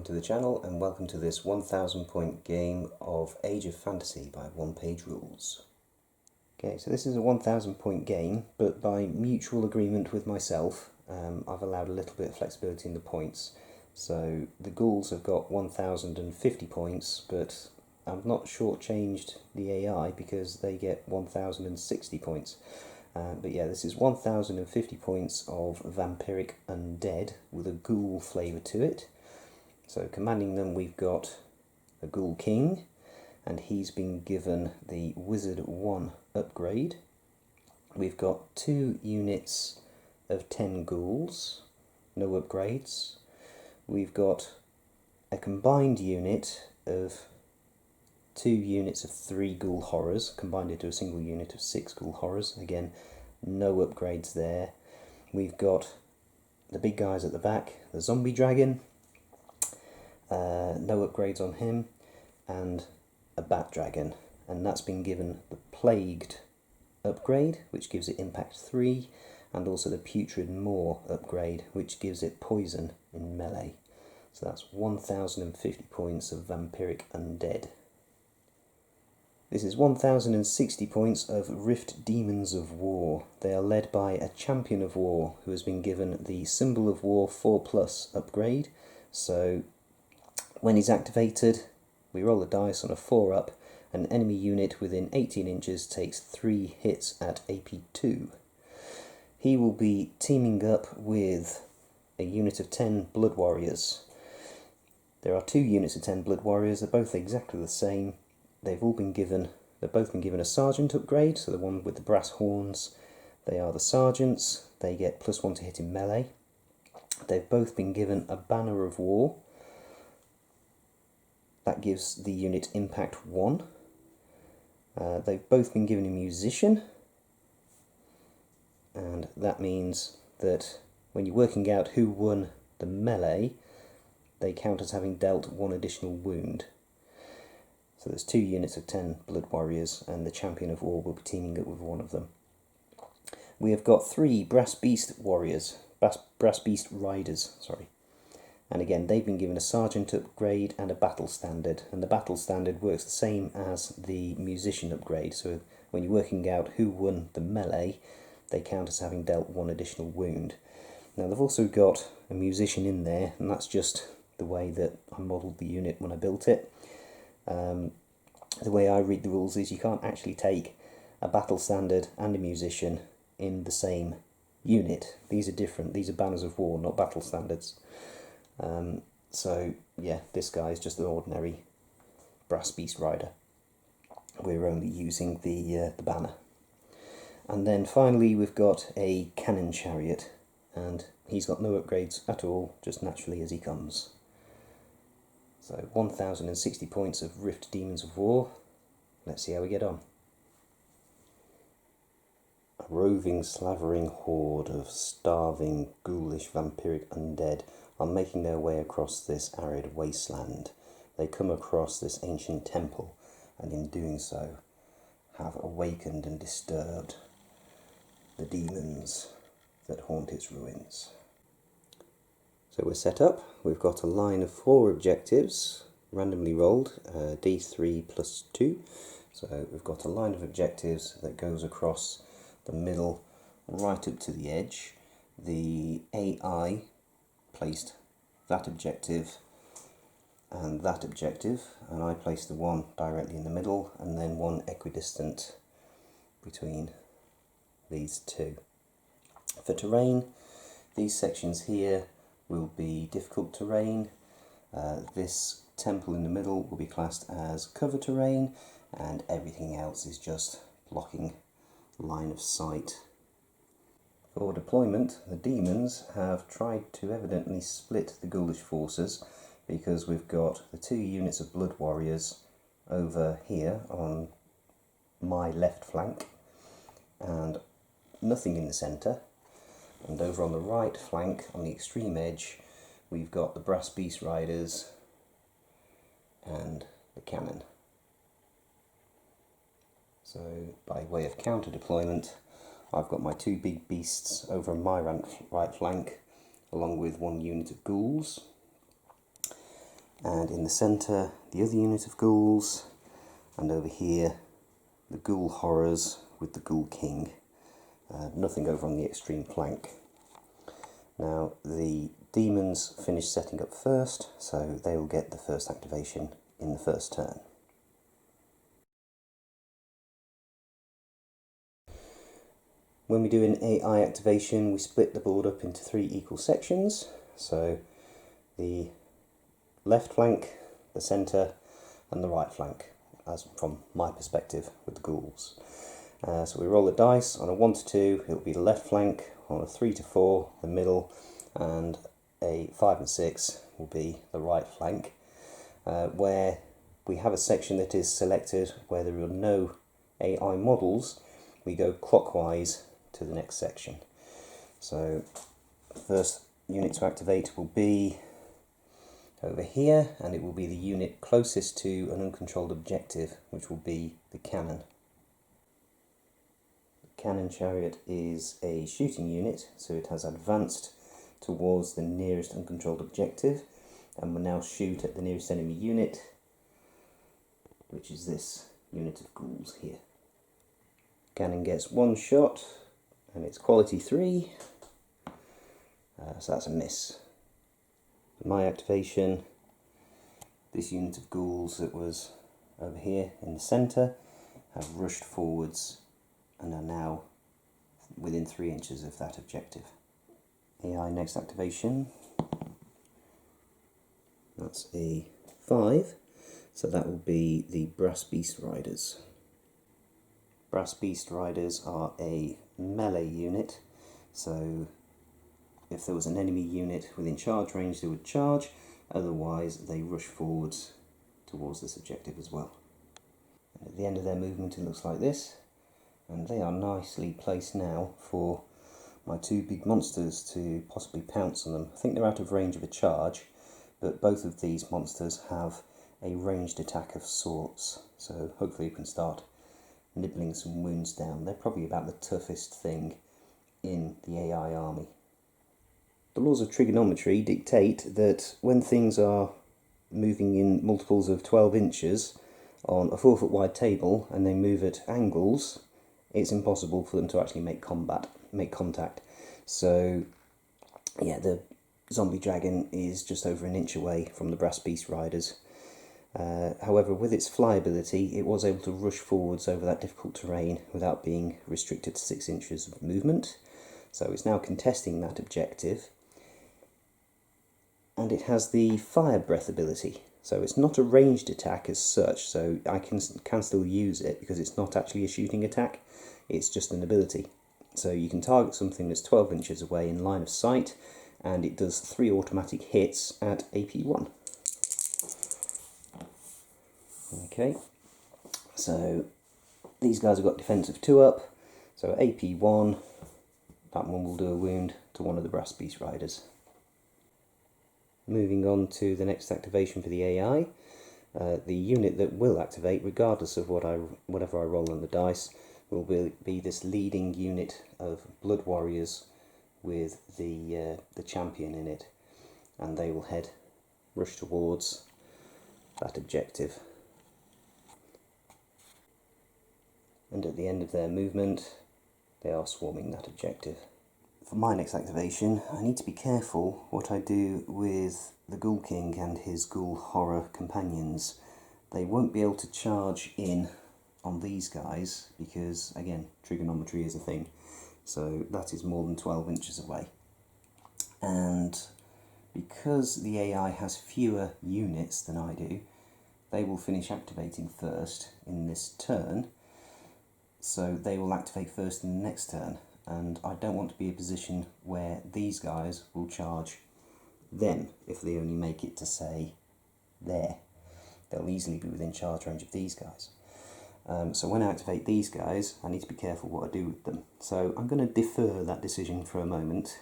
to the channel and welcome to this 1000 point game of Age of Fantasy by One Page Rules. Okay, so this is a 1000 point game, but by mutual agreement with myself, I've allowed a little bit of flexibility in the points. So the ghouls have got 1050 points, but I've not shortchanged the AI because they get 1060 points. But yeah, this is 1050 points of Vampiric Undead with a ghoul flavour to it. So commanding them we've got a Ghoul King, and he's been given the Wizard 1 upgrade. We've got 2 units of 10 ghouls, no upgrades. We've got a combined unit of 2 units of 3 ghoul horrors, combined into a single unit of 6 ghoul horrors. Again, no upgrades there. We've got the big guys at the back, the zombie dragon, no upgrades on him, and a bat dragon, and that's been given the plagued upgrade, which gives it impact 3, and also the putrid maw upgrade, which gives it poison in melee. So that's 1050 points of Vampiric Undead. This is 1060 points of Rift Demons of War. They are led by a Champion of War who has been given the Symbol of War 4+ upgrade. So when he's activated, we roll the dice on a 4-up. An enemy unit within 18 inches takes 3 hits at AP 2. He will be teaming up with a unit of 10 Blood Warriors. There are 2 units of 10 Blood Warriors. They're both exactly the same. They've both been given a Sergeant upgrade, so the one with the brass horns. They are the Sergeants. They get +1 to hit in melee. They've both been given a Banner of War. That gives the unit impact 1. They've both been given a Musician, and that means that when you're working out who won the melee, they count as having dealt 1 additional wound. So there's 2 units of 10 Blood Warriors, and the Champion of War will be teaming up with one of them. We have got 3 Brass Beast Warriors, Brass Beast Riders, sorry. And again, they've been given a Sergeant upgrade and a Battle Standard, and the Battle Standard works the same as the Musician upgrade. So when you're working out who won the melee, they count as having dealt 1 additional wound. Now they've also got a Musician in there, and that's just the way that I modelled the unit when I built it. The way I read the rules is you can't actually take a Battle Standard and a Musician in the same unit. These are different. These are Banners of War, not Battle Standards. So yeah, this guy is just an ordinary Brass Beast Rider. We're only using the banner. And then finally we've got a Cannon Chariot, and he's got no upgrades at all, just naturally as he comes. So 1060 points of Rift Demons of War. Let's see how we get on. A roving, slavering horde of starving, ghoulish, vampiric undead are making their way across this arid wasteland. They come across this ancient temple, and in doing so have awakened and disturbed the demons that haunt its ruins. So we're set up. We've got a line of 4 objectives, randomly rolled, D3 + 2. So we've got a line of objectives that goes across the middle right up to the edge. The AI placed that objective, and I placed the one directly in the middle, and then one equidistant between these 2. For terrain, these sections here will be difficult terrain. This temple in the middle will be classed as cover terrain, and everything else is just blocking line of sight. For deployment, the demons have tried to evidently split the ghoulish forces, because we've got the 2 units of Blood Warriors over here on my left flank, and nothing in the centre. And over on the right flank, on the extreme edge, we've got the Brass Beast Riders and the cannon. So by way of counter deployment, I've got my 2 big beasts over on my right flank, along with 1 unit of ghouls. and in the centre the other unit of ghouls, and over here the ghoul horrors with the ghoul king. Nothing over on the extreme flank. Now the demons finish setting up first, so they will get the first activation in the first turn. When we do an AI activation, we split the board up into 3 equal sections. So the left flank, the centre and the right flank, as from my perspective with the ghouls. So we roll the dice. On a 1 to 2 it will be the left flank, on a 3 to 4 the middle, and a 5 and 6 will be the right flank. Where we have a section that is selected where there are no AI models, we go clockwise to the next section. So the first unit to activate will be over here, and it will be the unit closest to an uncontrolled objective, which will be the cannon. The cannon chariot is a shooting unit, so it has advanced towards the nearest uncontrolled objective and will now shoot at the nearest enemy unit, which is this unit of ghouls here. Cannon gets 1 shot and it's quality 3, so that's a miss. My activation, this unit of ghouls that was over here in the centre have rushed forwards and are now within 3 inches of that objective. AI next activation, that's a 5, so that will be the Brass Beast Riders. Brass Beast Riders are a melee unit, so if there was an enemy unit within charge range they would charge, otherwise they rush forwards towards this objective as well. And at the end of their movement it looks like this, and they are nicely placed now for my 2 big monsters to possibly pounce on them. I think they're out of range of a charge, but both of these monsters have a ranged attack of sorts, so hopefully you can start nibbling some wounds down. They're probably about the toughest thing in the AI army. The laws of trigonometry dictate that when things are moving in multiples of 12 inches on a 4 foot wide table and they move at angles, it's impossible for them to actually make contact. So yeah, the zombie dragon is just over an inch away from the Brass Beast Riders. However, with its fly ability, it was able to rush forwards over that difficult terrain without being restricted to 6 inches of movement. So it's now contesting that objective. And it has the fire breath ability. So it's not a ranged attack as such, so I can still use it because it's not actually a shooting attack, it's just an ability. So you can target something that's 12 inches away in line of sight, and it does 3 automatic hits at AP1. Okay, so these guys have got defense of 2 up, so AP1, that one will do a wound to one of the Brass Beast Riders. Moving on to the next activation for the AI, the unit that will activate, regardless of whatever I roll on the dice, will be this leading unit of Blood Warriors with the champion in it, and they will rush towards that objective. And at the end of their movement, they are swarming that objective. For my next activation, I need to be careful what I do with the Ghoul King and his Ghoul Horror companions. They won't be able to charge in on these guys because, again, trigonometry is a thing. So that is more than 12 inches away. And because the AI has fewer units than I do, they will finish activating first in this turn. So they will activate first in the next turn, and I don't want to be in a position where these guys will charge them if they only make it to, say, there. They'll easily be within charge range of these guys. So when I activate these guys, I need to be careful what I do with them. So I'm going to defer that decision for a moment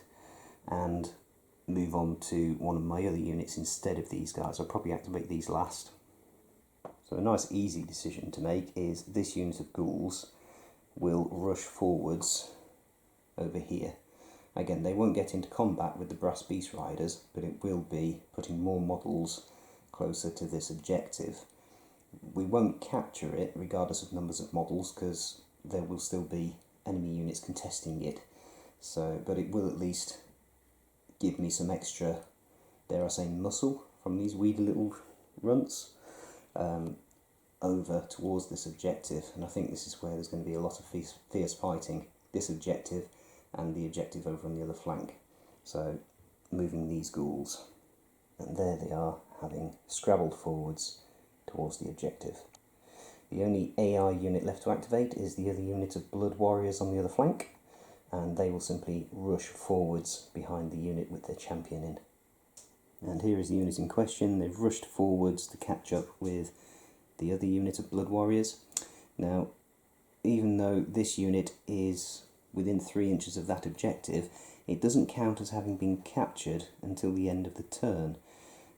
and move on to one of my other units instead of these guys. I'll probably activate these last. So a nice easy decision to make is this unit of ghouls will rush forwards over here. Again, they won't get into combat with the Brass Beast Riders, but it will be putting more models closer to this objective. We won't capture it regardless of numbers of models, because there will still be enemy units contesting it. So, but it will at least give me some extra, dare I say, muscle from these weedy little runts over towards this objective. And I think this is where there's going to be a lot of fierce fighting, this objective and the objective over on the other flank. So moving these ghouls, and there they are, having scrabbled forwards towards the objective. The only AI unit left to activate is the other unit of blood warriors on the other flank, and they will simply rush forwards behind the unit with their champion in. And here is the unit in question. They've rushed forwards to catch up with the other unit of blood warriors. Now, even though this unit is within 3 inches of that objective, it doesn't count as having been captured until the end of the turn,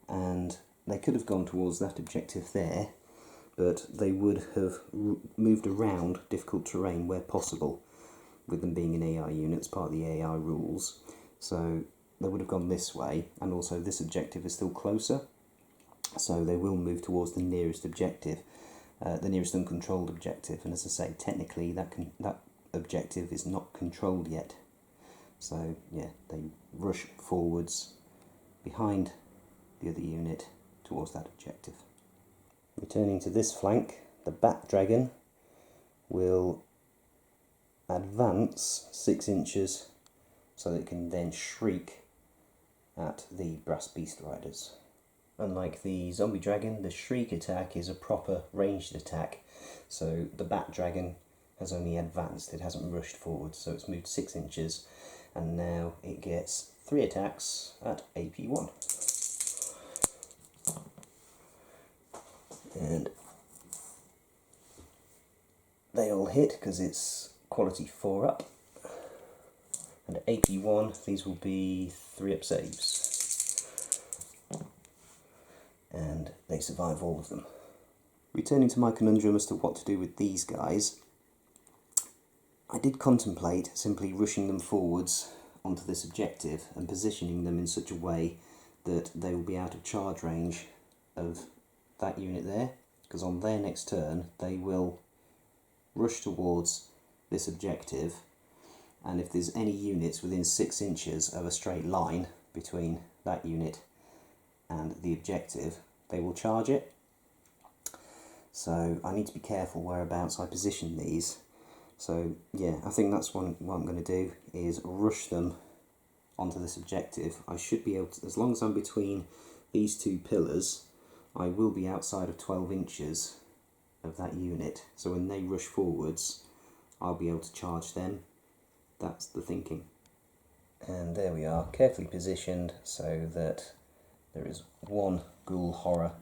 and they could have gone towards that objective there, but they would have moved around difficult terrain where possible, with them being an AI unit, it's part of the AI rules. So they would have gone this way, and also this objective is still closer, so they will move towards the nearest objective, the nearest uncontrolled objective. And as I say, technically that objective is not controlled yet. So yeah, they rush forwards behind the other unit towards that objective. Returning to this flank, the Bat Dragon will advance 6 inches so that it can then shriek at the Brass Beast Riders. Unlike the Zombie Dragon, the Shriek attack is a proper ranged attack, so the Bat Dragon has only advanced, it hasn't rushed forward, so it's moved 6 inches, and now it gets 3 attacks at AP1. And they all hit because it's quality 4 up. And at AP1, these will be 3 up saves. And they survive all of them. Returning to my conundrum as to what to do with these guys, I did contemplate simply rushing them forwards onto this objective and positioning them in such a way that they will be out of charge range of that unit there, because on their next turn they will rush towards this objective, and if there's any units within 6 inches of a straight line between that unit and the objective, they will charge it. So I need to be careful whereabouts I position these. So yeah, I think that's what I'm going to do, is rush them onto this objective. I should be able to, as long as I'm between these 2 pillars, I will be outside of 12 inches of that unit. So when they rush forwards, I'll be able to charge them. That's the thinking. And there we are, carefully positioned so that there is 1 ghoul horror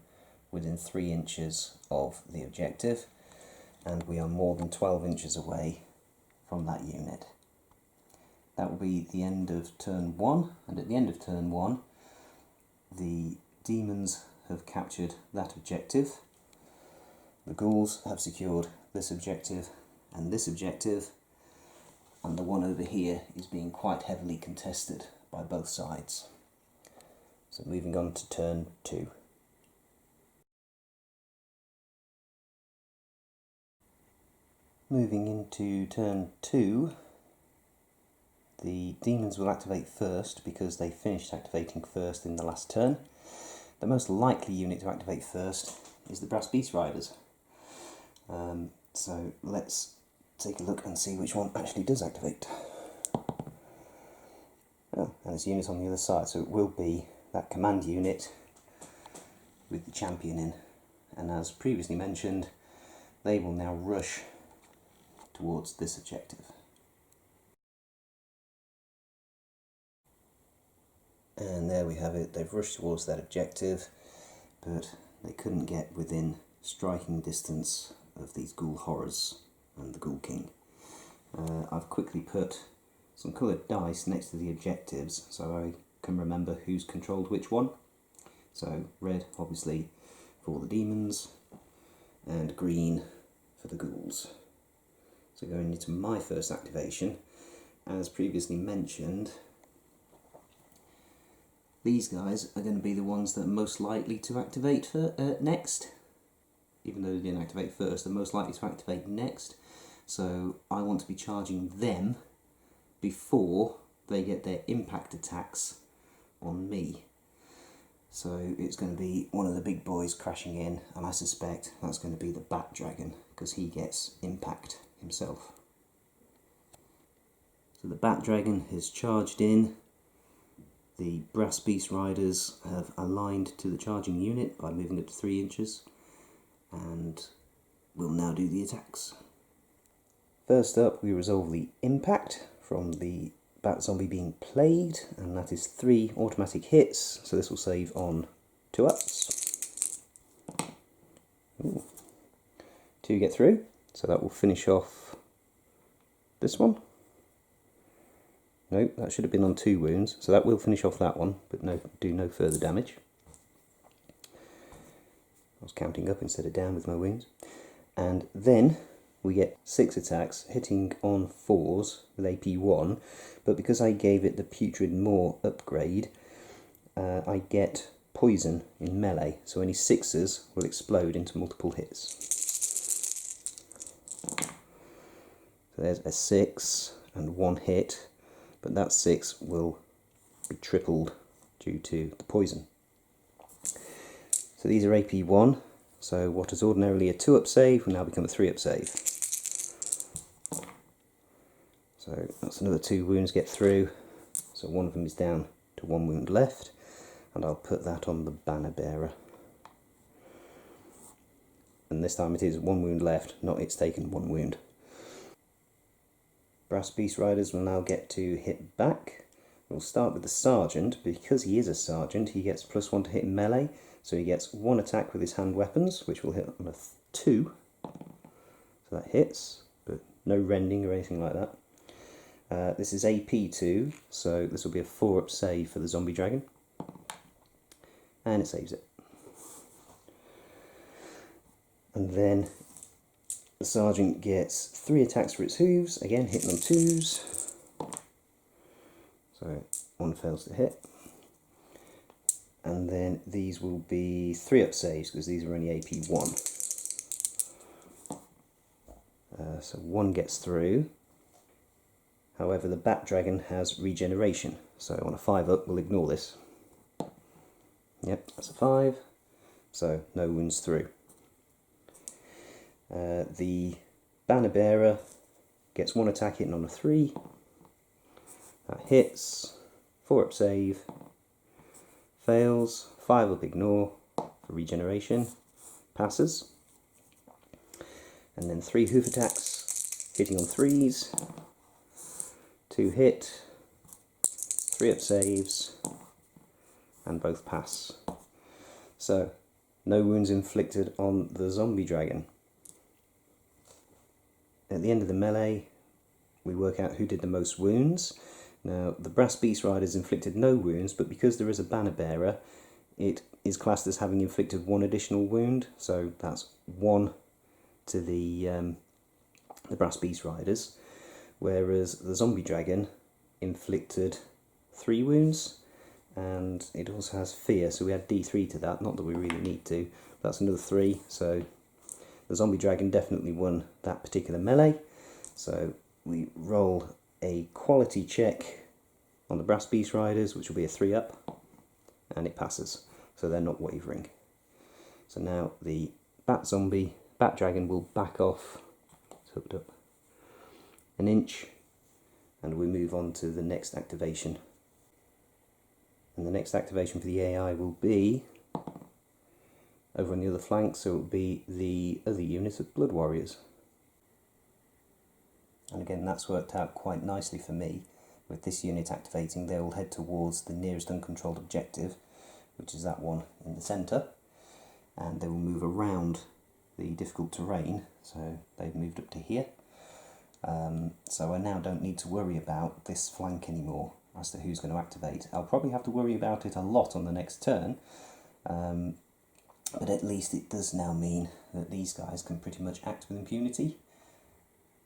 within 3 inches of the objective, and we are more than 12 inches away from that unit. That will be the end of turn 1, and at the end of turn 1, the demons have captured that objective, the ghouls have secured this objective, and the one over here is being quite heavily contested by both sides. So moving on to turn 2. Moving into turn 2, the demons will activate first because they finished activating first in the last turn. The most likely unit to activate first is the Brass Beast Riders. So let's take a look and see which one actually does activate. Oh, and there's a unit on the other side, so it will be that command unit with the champion in. And as previously mentioned, they will now rush towards this objective. And there we have it, they've rushed towards that objective, but they couldn't get within striking distance of these ghoul horrors and the Ghoul King. I've quickly put some coloured dice next to the objectives so I can remember who's controlled which one. So red obviously for the demons and green for the ghouls. So going into my first activation, as previously mentioned, These guys are going to be the ones that are most likely to activate next. Even though they didn't activate first, they're most likely to activate next. So I want to be charging them before they get their impact attacks on me. So it's going to be one of the big boys crashing in, and I suspect that's going to be the Bat Dragon, because he gets impact himself. So the Bat Dragon has charged in. The Brass Beast Riders have aligned to the charging unit by moving up to 3 inches, and we'll now do the attacks. First up, we resolve the impact from the Bat Zombie being plagued, and that is 3 automatic hits, so this will save on 2 ups. Ooh. 2 get through, so that will finish off this one. Nope, that should have been on 2 wounds, so that will finish off that one, but do no further damage. I was counting up instead of down with my wounds. And then we get 6 attacks, hitting on 4s with AP 1, but because I gave it the Putrid Maw upgrade, I get poison in melee, so any 6s will explode into multiple hits. So there's a 6 and 1 hit, but that 6 will be tripled due to the poison. So these are AP 1, so what is ordinarily a 2-up save will now become a 3-up save. So that's another 2 wounds get through, so one of them is down to 1 wound left, and I'll put that on the Banner Bearer. And this time it is 1 wound left, not it's taken 1 wound. Brass Beast Riders will now get to hit back. We'll start with the Sergeant. Because he is a Sergeant, he gets +1 to hit in melee, so he gets 1 attack with his hand weapons, which will hit on a 2. So that hits, but no rending or anything like that. This is AP 2, so this will be a 4-up save for the Zombie Dragon. And it saves it. And then the Sergeant gets 3 attacks for its hooves, again hitting on 2s. So 1 fails to hit. And then these will be 3-up saves, because these are only AP 1. So 1 gets through. However, the Bat Dragon has regeneration, so on a 5-up we'll ignore this. Yep, that's a 5, so no wounds through. The Banner Bearer gets 1 attack hitting on a 3. That hits, 4-up save, fails, 5-up ignore for regeneration, passes. And then 3 hoof attacks, hitting on 3s, 2 hit, 3-up saves, and both pass. So, no wounds inflicted on the Zombie Dragon. At the end of the melee, we work out who did the most wounds. Now, the Brass Beast Riders inflicted no wounds, but because there is a Banner Bearer, it is classed as having inflicted 1 additional wound, so that's 1 to the Brass Beast Riders, whereas the Zombie Dragon inflicted 3 wounds, and it also has Fear, so we add D3 to that, not that we really need to, but that's another 3, so the Zombie Dragon definitely won that particular melee. So we roll a quality check on the Brass Beast Riders, which will be a 3-up, and it passes, so they're not wavering. So now the Bat Dragon will back off, it's hooked up, 1 inch, and we move on to the next activation. And the next activation for the AI will be over on the other flank, so it will be the other unit of Blood Warriors. And again, that's worked out quite nicely for me. With this unit activating, they will head towards the nearest uncontrolled objective, which is that one in the centre, and they will move around the difficult terrain, so they've moved up to here. So I now don't need to worry about this flank anymore as to who's going to activate. I'll probably have to worry about it a lot on the next turn, but at least it does now mean that these guys can pretty much act with impunity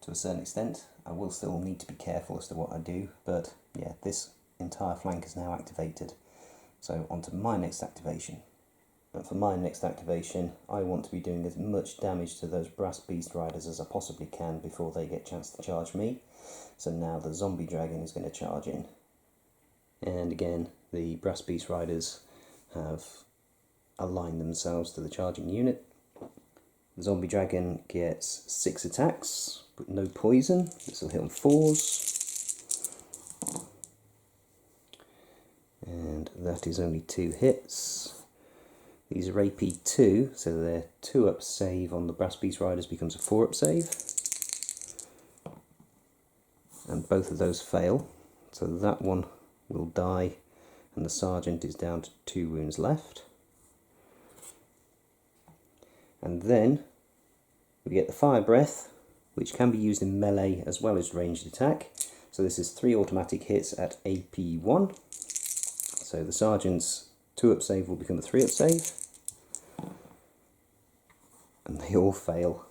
to a certain extent. I will still need to be careful as to what I do, but yeah, this entire flank is now activated, So on to my next activation. And for my next activation, I want to be doing as much damage to those brass beast riders as I possibly can before they get a chance to charge me. So now the zombie dragon is going to charge in. And again, the brass beast riders have aligned themselves to the charging unit. The zombie dragon gets 6 attacks, but no poison. This will hit on 4s. And that is only 2 hits. These are AP 2, so their 2-up save on the brass beast riders becomes a 4-up save. And both of those fail, so that one will die, and the sergeant is down to 2 wounds left. And then we get the fire breath, which can be used in melee as well as ranged attack. So this is 3 automatic hits at AP 1. So the sergeant's 2-up save will become a 3-up save. And they all fail.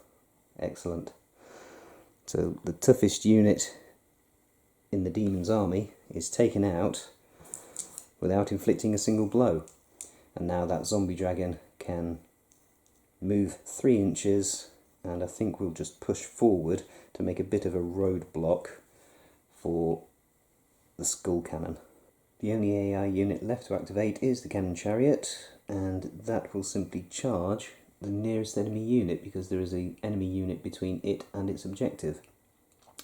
Excellent. So the toughest unit in the Daemons army is taken out without inflicting a single blow. And now that zombie dragon can move 3 inches, and I think we'll just push forward to make a bit of a roadblock for the skull cannon. The only AI unit left to activate is the cannon chariot, and that will simply charge the nearest enemy unit because there is an enemy unit between it and its objective.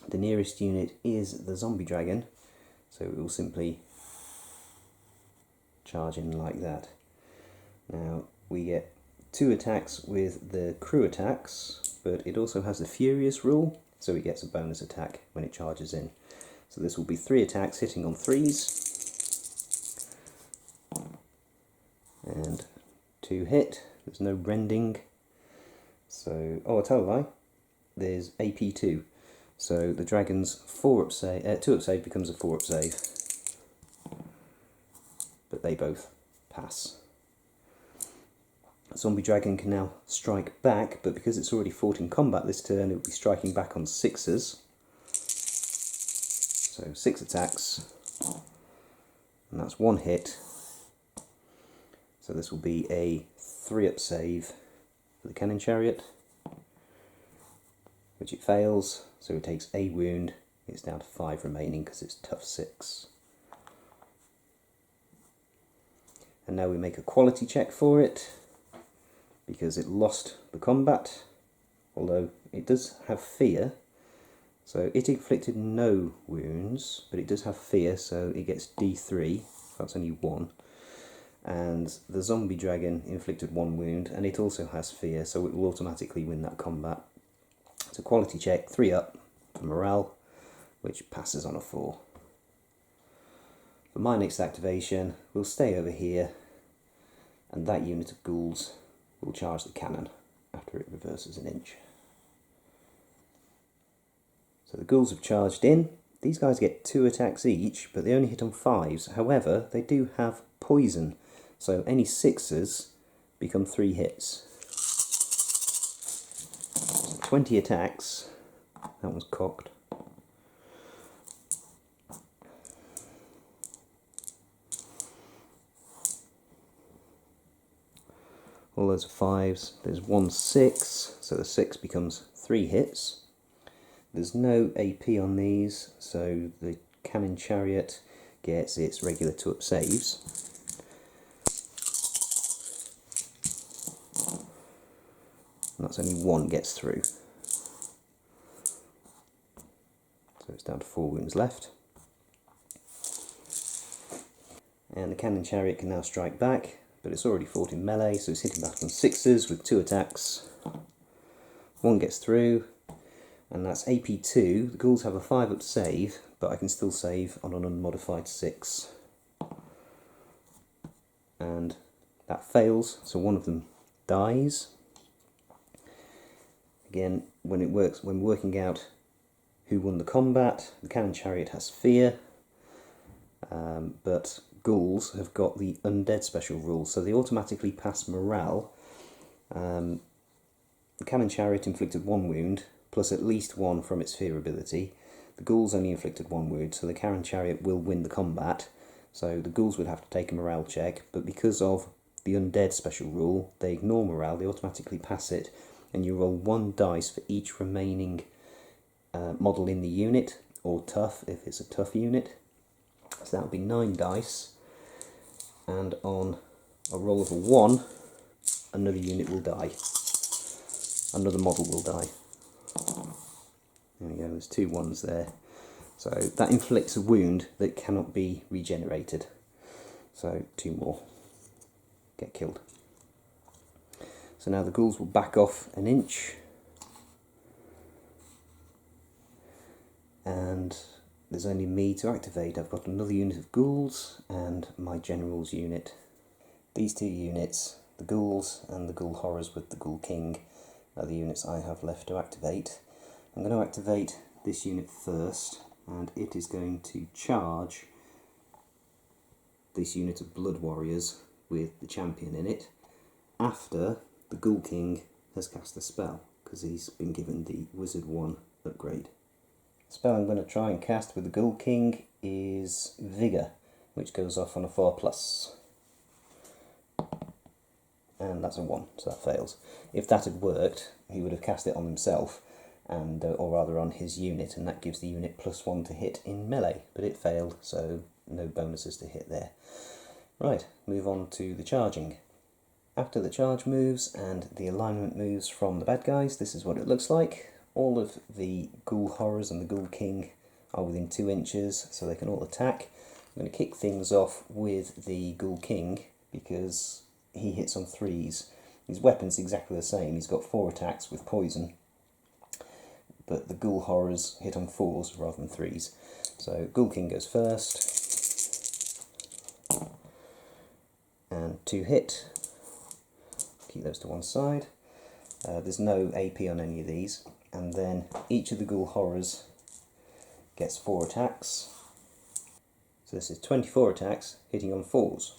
The nearest unit is the zombie dragon, so it will simply charge in like that. Now we get 2 attacks with the crew attacks, but it also has the furious rule, so it gets a bonus attack when it charges in. So this will be 3 attacks hitting on 3s, and 2 hit. There's no rending, so I tell a lie, there's AP 2, so the dragon's 2-up save becomes a 4-up save, but they both pass. Zombie dragon can now strike back, but because it's already fought in combat this turn, it will be striking back on 6s. So 6 attacks, and that's 1 hit. So this will be a 3-up save for the cannon chariot, which it fails, so it takes a wound. It's down to 5 remaining because it's tough 6. And now we make a quality check for it, because it lost the combat, although it does have fear. So it inflicted no wounds, but it does have fear, so it gets D3, that's only 1. And the zombie dragon inflicted 1 wound, and it also has fear, so it will automatically win that combat. It's a quality check, 3 up for morale, which passes on a 4. For my next activation, we'll stay over here, and that unit of ghouls will charge the cannon after it reverses an inch. So the ghouls have charged in. These guys get 2 attacks each, but they only hit on 5s. However, they do have poison, so any 6s become 3 hits. So 20 attacks. That one's cocked. All those are 5s. There's 1 6, so the 6 becomes 3 hits. There's no AP on these, so the cannon chariot gets its regular 2-up saves. And that's only 1 gets through. So it's down to 4 wounds left. And the cannon chariot can now strike back, but it's already fought in melee, so it's hitting back on 6s with 2 attacks. 1 gets through, and that's AP 2. The ghouls have a 5-up save, but I can still save on an unmodified 6. And that fails, so one of them dies. Again, when working out who won the combat, the cannon chariot has fear, but ghouls have got the undead special rule, so they automatically pass morale. The cannon chariot inflicted 1 wound, plus at least 1 from its fear ability. The ghouls only inflicted 1 wound, so the cannon chariot will win the combat, So the ghouls would have to take a morale check, but because of the undead special rule, they ignore morale, they automatically pass it, and you roll 1 dice for each remaining model in the unit, or tough if it's a tough unit. So that would be 9 dice, and on a roll of a 1, another unit will die. Another model will die. There we go, there's 2 1s there. So that inflicts a wound that cannot be regenerated. So 2 more get killed. So now the ghouls will back off an inch. And there's only me to activate. I've got another unit of ghouls and my general's unit. These 2 units, the ghouls and the ghoul horrors with the ghoul king, are the units I have left to activate. I'm going to activate this unit first, and it is going to charge this unit of blood warriors with the champion in it after the ghoul king has cast a spell, because he's been given the wizard 1 upgrade. The spell I'm going to try and cast with the ghoul king is Vigour, which goes off on a 4+. And that's a 1, so that fails. If that had worked, he would have cast it on himself, and or rather on his unit, and that gives the unit +1 to hit in melee, but it failed, so no bonuses to hit there. Right, move on to the charging. After the charge moves and the alignment moves from the bad guys, this is what it looks like. All of the ghoul horrors and the ghoul king are within 2 inches, so they can all attack. I'm going to kick things off with the ghoul king, because he hits on 3s. His weapon's exactly the same, he's got 4 attacks with poison, but the ghoul horrors hit on 4s rather than 3s. So ghoul king goes first, and 2 hit. Keep those to one side. There's no AP on any of these, and then each of the ghoul horrors gets 4 attacks. So this is 24 attacks hitting on 4s.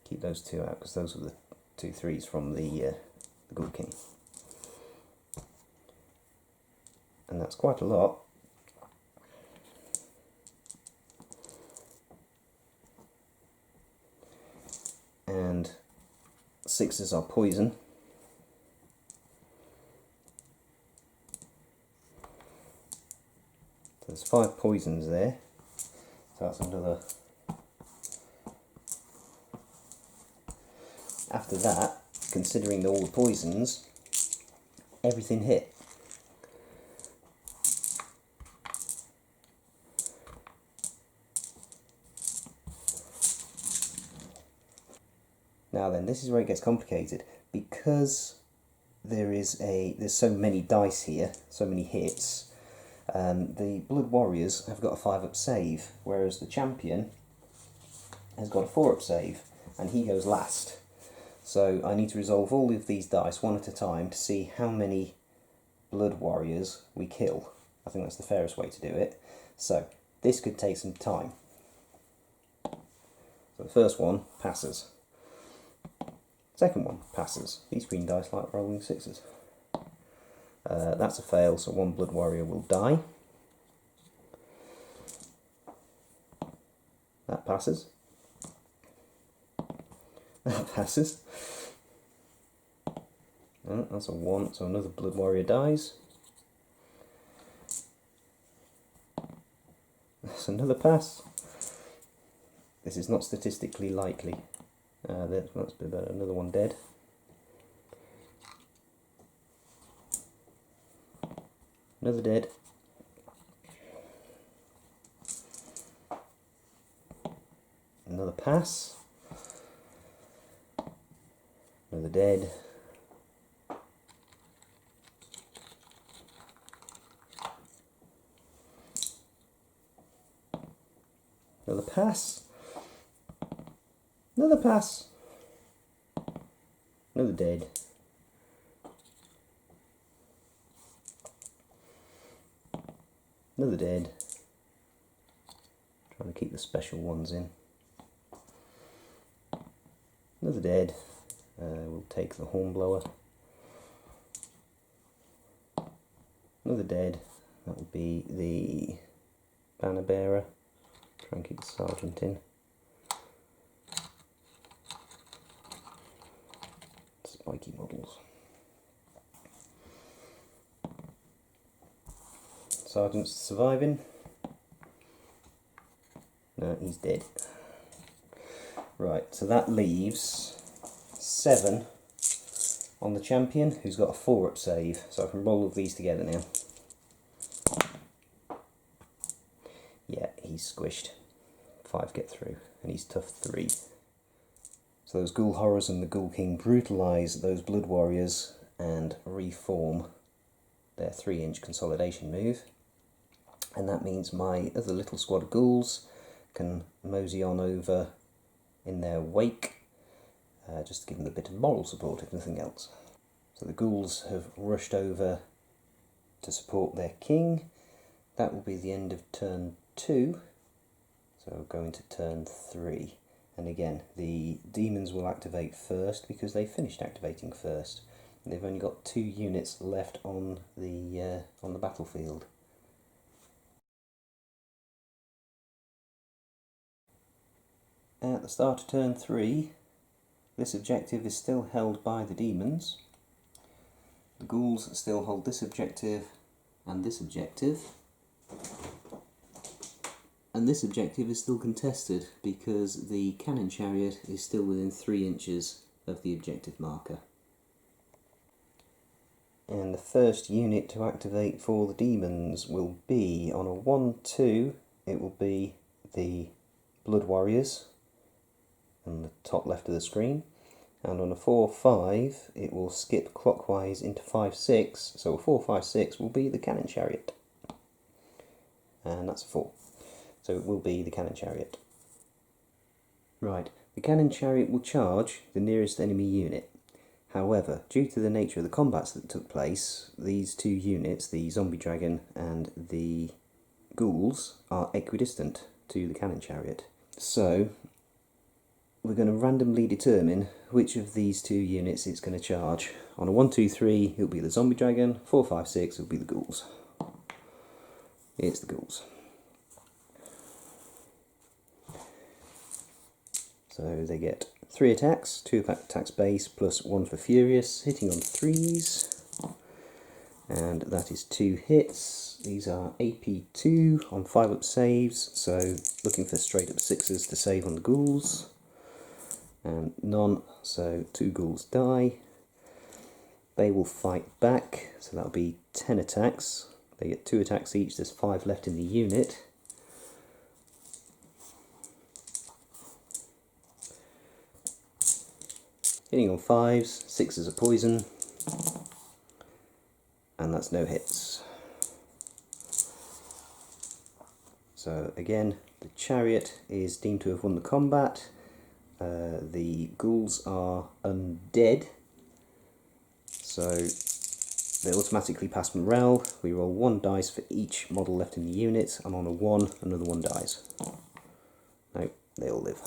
Keep those 2 out, because those are the 2 3s from the ghoul king. And that's quite a lot. And 6s are poison. So there's 5 poisons there. So that's another. After that, considering all the poisons, everything hit. Now then, this is where it gets complicated, because there's so many dice here, so many hits. The Blood Warriors have got a 5-up save, whereas the champion has got a 4-up save, and he goes last. So I need to resolve all of these dice one at a time to see how many Blood Warriors we kill. I think that's the fairest way to do it. So this could take some time. So the first one passes. Second one passes. These green dice like rolling 6s. That's a fail, so 1 Blood Warrior will die. That passes. That passes. That's a 1, so another Blood Warrior dies. That's another pass. This is not statistically likely. That's about another one dead. Another dead. Another pass. Another dead. Another pass. Another pass. Another dead. Another dead. Trying to keep the special ones in. Another dead. We'll take the Hornblower. Another dead. That would be the banner bearer. Try and keep the sergeant in. Spiky models. Sergeant's surviving. No, he's dead. Right, so that leaves 7 on the champion, who's got a 4-up save. So I can roll all of these together now. Yeah, he's squished. 5 get through, and he's tough 3. So those ghoul horrors and the ghoul king brutalise those blood warriors and reform their 3-inch consolidation move. And that means my other little squad of ghouls can mosey on over in their wake, just to give them a bit of moral support, if nothing else. So the ghouls have rushed over to support their king. That will be the end of turn 2, so we'll go into turn 3. And again, the demons will activate first because they finished activating first. They've only got 2 units left on the battlefield. At the start of turn 3, this objective is still held by the demons. The ghouls still hold this objective and this objective. And this objective is still contested because the cannon chariot is still within 3 inches of the objective marker. And the first unit to activate for the demons will be on a 1-2, it will be the Blood Warriors on the top left of the screen, and on a 4-5 it will skip clockwise into 5-6, so a 4-5-6 will be the cannon chariot, and that's a 4, so it will be the cannon chariot. Right, the cannon chariot will charge the nearest enemy unit. However, due to the nature of the combats that took place, these 2 units, the zombie dragon and the ghouls, are equidistant to the cannon chariot. So we're going to randomly determine which of these 2 units it's going to charge. On a 1-2-3 it'll be the zombie dragon, 4-5-6 it'll be the ghouls. It's the ghouls. So they get 3 attacks, 2 attacks base plus 1 for furious, hitting on 3s, and that is 2 hits. These are AP2 on 5-up saves, so looking for straight up 6s to save on the ghouls. And none, so 2 ghouls die. They will fight back, so that'll be 10 attacks. They get 2 attacks each, there's 5 left in the unit. Hitting on 5s, 6s are poison, and that's no hits. So again, the chariot is deemed to have won the combat. The ghouls are undead, so they automatically pass morale. We roll 1 dice for each model left in the unit, and on a 1, another 1 dies. No, they all live.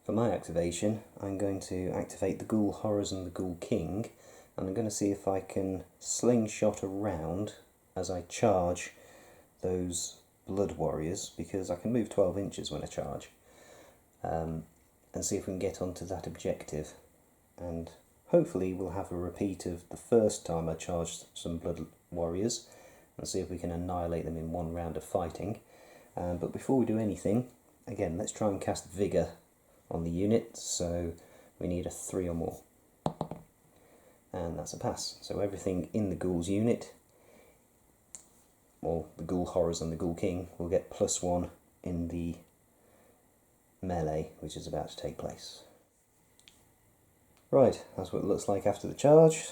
For my activation, I'm going to activate the ghoul horrors and the ghoul king, and I'm going to see if I can slingshot around as I charge those blood warriors, because I can move 12 inches when I charge. And see if we can get onto that objective, and hopefully we'll have a repeat of the first time I charged some blood warriors and see if we can annihilate them in 1 round of fighting. But before we do anything, again, let's try and cast Vigour on the unit, so we need a 3 or more, and that's a pass. So everything in the ghouls unit, or the ghoul horrors and the ghoul king, will get +1 in the melee which is about to take place. Right, that's what it looks like after the charge.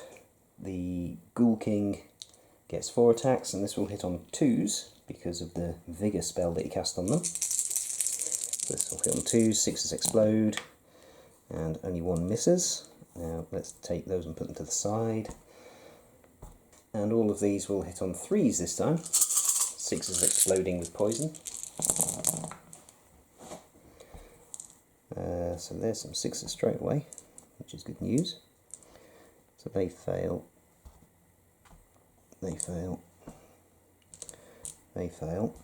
The Ghoul King gets 4 attacks, and this will hit on 2s because of the Vigour spell that he cast on them. So this will hit on 2s, 6s explode, and only 1 misses. Now let's take those and put them to the side. And all of these will hit on 3s this time. 6s exploding with poison. So there's some 6s straight away, which is good news. So they fail, they fail.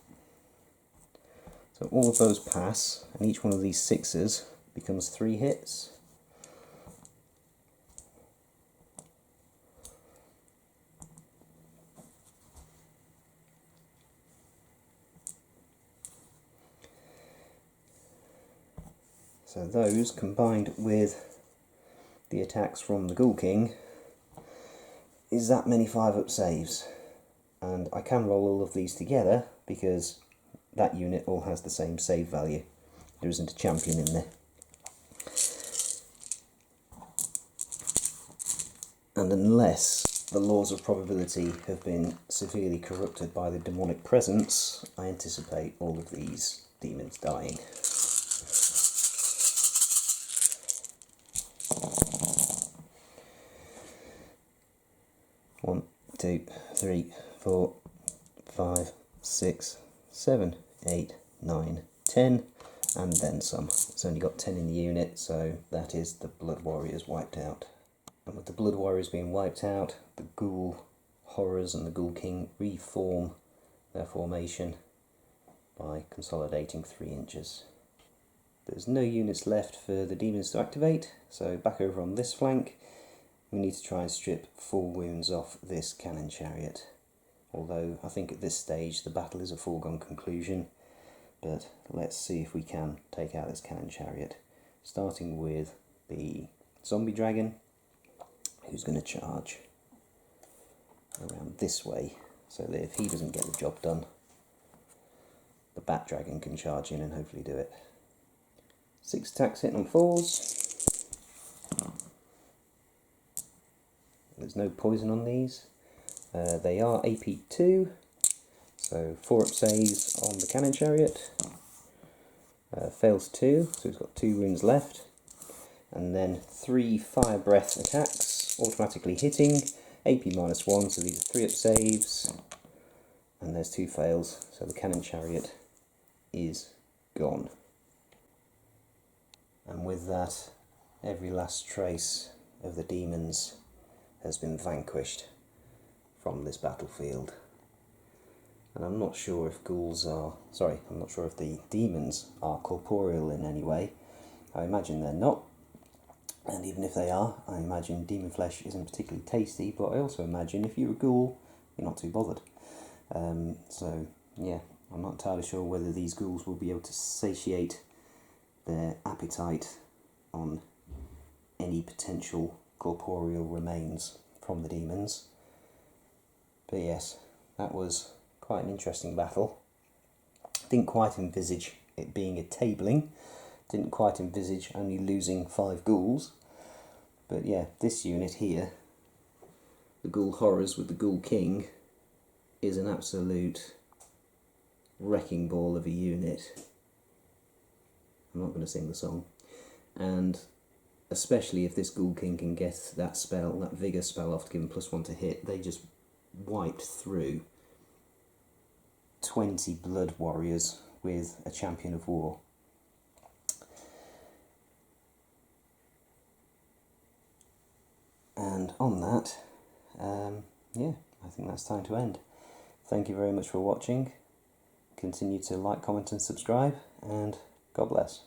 So all of those pass, and each one of these 6s becomes 3 hits. So those, combined with the attacks from the Ghoul King, is that many 5-up saves. And I can roll all of these together because that unit all has the same save value. There isn't a champion in there. And unless the laws of probability have been severely corrupted by the demonic presence, I anticipate all of these demons dying. One, 2, 3, 4, 5, 6, 7, 8, 9, 10, and then some. It's only got 10 in the unit, so that is the Blood Warriors wiped out. And with the Blood Warriors being wiped out, the Ghoul Horrors and the Ghoul King reform their formation by consolidating 3 inches. There's no units left for the demons to activate, so back over on this flank, we need to try and strip 4 wounds off this cannon chariot. Although I think at this stage the battle is a foregone conclusion, but let's see if we can take out this cannon chariot. Starting with the zombie dragon, who's going to charge around this way, so that if he doesn't get the job done, the bat dragon can charge in and hopefully do it. 6 attacks hitting on 4s. There's no poison on these. They are AP2, so 4-up saves on the cannon chariot. Fails 2, so he's got 2 wounds left. And then 3 fire breath attacks, automatically hitting. AP -1, so these are 3-up saves. And there's 2 fails, so the cannon chariot is gone. And with that, every last trace of the demons has been vanquished from this battlefield. And I'm not sure if I'm not sure if the demons are corporeal in any way. I imagine they're not. And even if they are, I imagine demon flesh isn't particularly tasty, but I also imagine if you're a ghoul, you're not too bothered. So yeah, I'm not entirely sure whether these ghouls will be able to satiate their appetite on any potential corporeal remains from the demons. But yes, that was quite an interesting battle. Didn't quite envisage it being a tabling, didn't quite envisage only losing 5 ghouls, but yeah, this unit here, the Ghoul Horrors with the Ghoul King, is an absolute wrecking ball of a unit. I'm not going to sing the song. And especially if this Ghoul King can get that spell, that Vigour spell off to give him +1 to hit, they just wiped through 20 Blood Warriors with a Champion of War. And on that, yeah, I think that's time to end. Thank you very much for watching. Continue to like, comment and subscribe, and God bless.